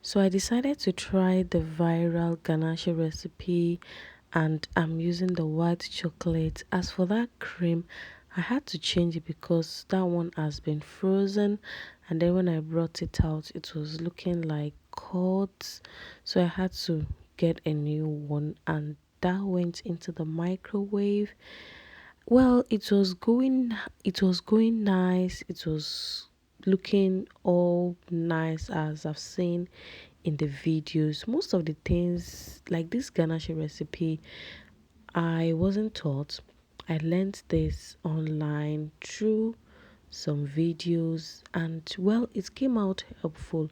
So I decided to try the viral ganache recipe and I'm using the white chocolate. As for that cream, I had to change it because that one has been frozen and then when I brought it out it was looking like curds. So I had to get a new one and that went into the microwave. Well, it was going nice. It was looking all nice as I've seen in the videos. Most of the things like this ganache recipe, I wasn't taught. I learned this online through some videos and well, it came out helpful.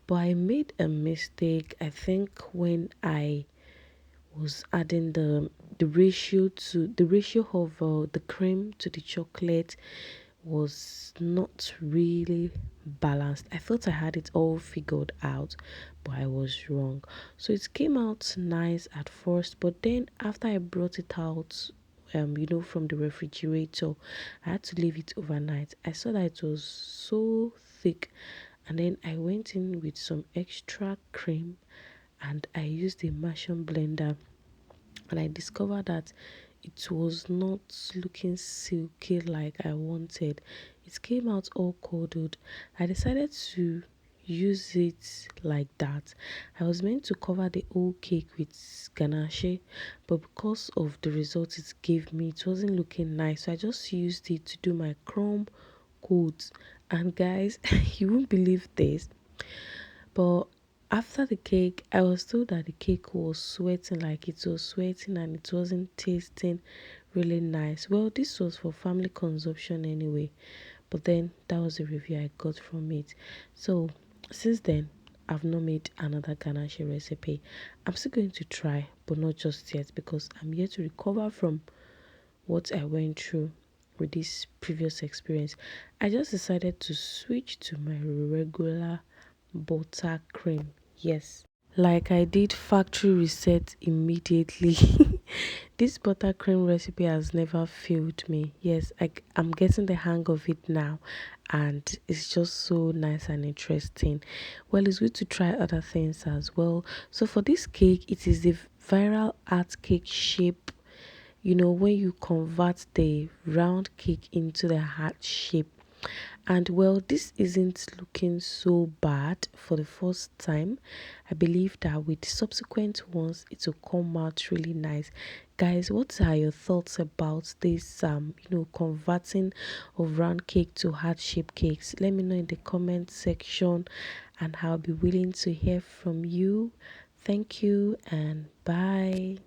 But I made a mistake, I think, when I was adding the ratio of the cream to the chocolate was not really balanced. I thought I had it all figured out, but I was wrong. So it came out nice at first, but then after I brought it out from the refrigerator, I had to leave it overnight. I saw that it was so thick, and then I went in with some extra cream and I used a immersion blender and I discovered that it was not looking silky like I wanted. It came out all curdled. I decided to use it like that. I was meant to cover the whole cake with ganache, but because of the result it gave me, it wasn't looking nice. So I just used it to do my crumb coats. And guys, you won't believe this, but after the cake, I was told that the cake was sweating, like it was sweating and it wasn't tasting really nice. Well, this was for family consumption anyway, but then that was the review I got from it. So since then, I've not made another ganache recipe. I'm still going to try, but not just yet because I'm here to recover from what I went through with this previous experience. I just decided to switch to my regular buttercream. Yes. Like I did factory reset immediately. This buttercream recipe has never failed me. Yes, I'm getting the hang of it now and it's just so nice and interesting. Well, it's good to try other things as well. So for this cake, it is the viral art cake shape. When you convert the round cake into the heart shape. And well, this isn't looking so bad for the first time. I believe that with subsequent ones, it will come out really nice. Guys, what are your thoughts about this converting of round cake to heart shaped cakes? Let me know in the comment section and I'll be willing to hear from you. Thank you and bye.